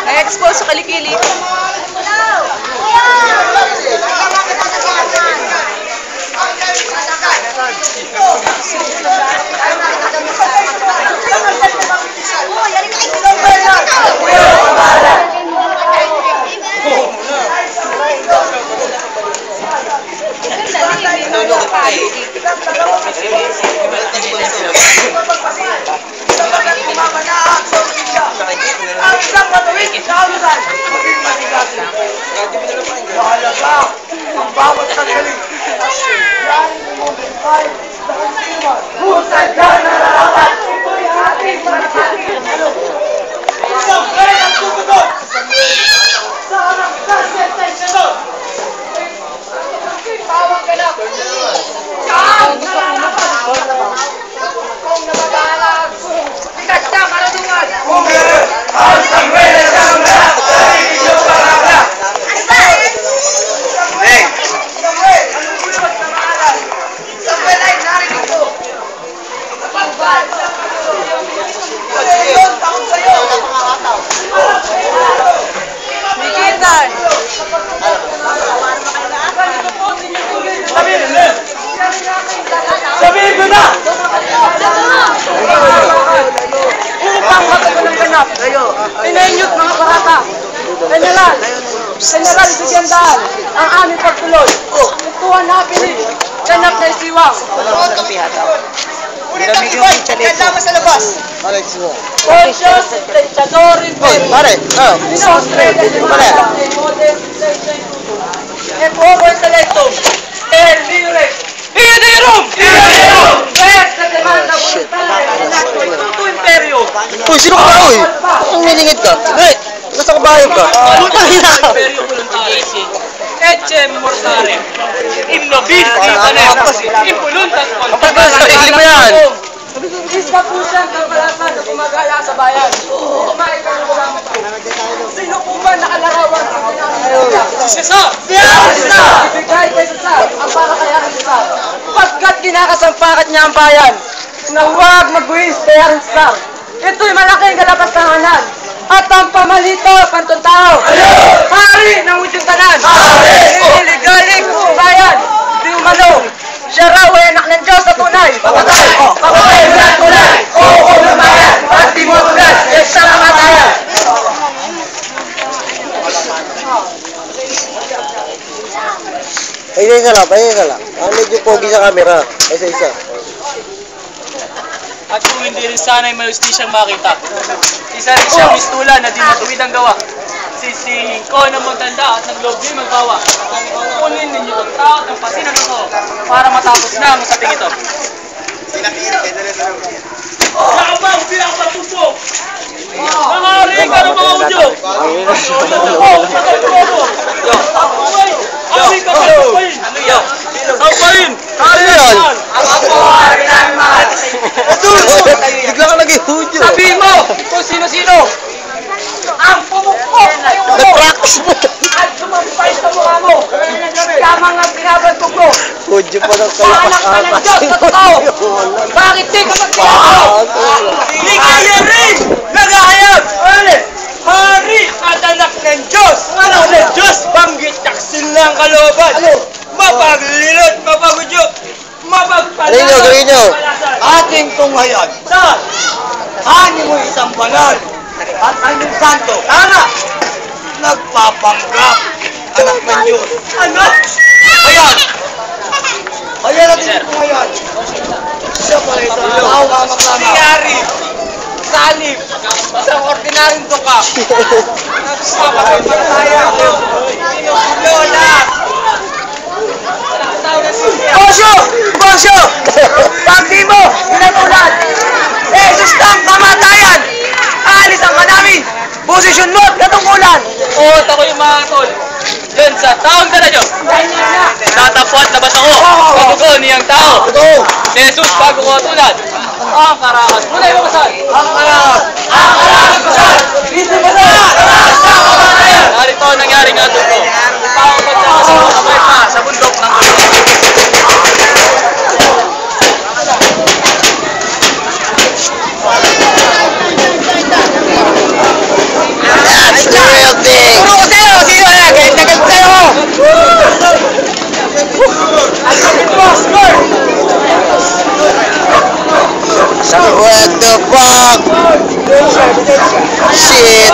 Na-expose sa kalikili. Ang bawat sandali. Husay na nararapat. Ito'y ating manakatin. Isang kaya ang tutugot. Sa harap sa sensasyon. Bawang ganap. Saan nararapat? Kung nababalag. Bigat na karadungan. Ang sangwela ng lahat ay inyong parada. Sabihin ko na! Upang magkagulang pinainyot mga parata. General Sigendaan, ang aming pagtuloy. Ituan na pinig, ganap na isiwang. Ulit ang ibon, kailangan sa labas. Conscious, Tenchadorin, Inostre, e poco intellectum, el libre. Iderum! Res na demanda voluntaria ng Santo Imperio. Uy, sino ka ba, uy? Ang miningit ka? Hey, nasa kabayog ka? Imperio voluntaria. Ecce mortare. In nobis itanem. In voluntas Kapag sarili mo yan. Isa po siyang kabalatan na gumagala sa bayan. Kumain ka ng ulam ito. Sino po ba nakalarawan sa pinakasaya? Sisa! Sisa! Ibigay kay Sisa ang para kaya ng Sisa. Pagkat kinakasampakat niya ang bayan na huwag magbuwis kaya ng Sisa. Ito'y malaking kalapastanganan at ang pamalito pantong tao. Hari ng udyong tanan. Iligalig sa bayan. Di umano. Siya raw ay anak ng Diyos na tunay. Papatay! Papatay mo na tunay! Oo ng bayan! At di mo tunay! Isang kamatayan! Isa lang. Medyo pogi sa camera. Isa. At kung hindi rin sana'y may ustisyang makita, isa rin siyang mistula na di matuwid ang gawa. Sisihin ko ng magtanda at ng loob di magbawa. Kunin ninyo ang tao at ang pasinan ng tao para matapos na ang usaping ito. Nakabang pinakapatuso! Nangaring ka ng mga udyo! Sampayin! Ano yan? Ako hari ng mahal! Bigla ka naging hudyo. Sabihin mo kung sino-sino ang pumukpok sa iyong ulo Nag-practice mo. at sumampay sa mukha mo. Tama nga binabantok mo. Hudyo pa ng Paanak ka ng Diyos sa tao. Bakit di ka magpapakaw? Hindi kaya rin nagahayag. Hari at anak ng Diyos. Anak ng Diyos. Banggit taksin lang kalooban. Mapaglilot, mapagudyo, mapagpalasan. Galing nyo. Ating tunghayan. Hani mo isang banal at anong santo. Tama! nagpapanggap. Anak ng Diyos. Ano? Ayan! Ayan natin ito ngayon. Siya pala ito. Tao kamak-lama. Nangyari. Salib. Isang ordinaryong duka. Nagpapatay para tayo. Lola. Bosyo! Bosyo! Pagdi mo! Pinatulan! Eh, sustang kamatayan! Aalis ang manami! Posisyon mo! Katungkulan! Oo, ako yung mga tol. Yun, sa taong dala nyo. Tatapuan na ba ako? Bago niyang tao. Si Jesus bago ko tulad. Ang karakas. Muna yung kasal. Ang karakas! Ang karakas kasal! Kristo ba na? Narito ang nangyari nga doon ko. Tao ko na kasi makabay pa sa bundok ng bundok. That's the real thing! Puro ko sa'yo! Sino na? Kahit nagal ko sa'yo! What the fuck? Shit!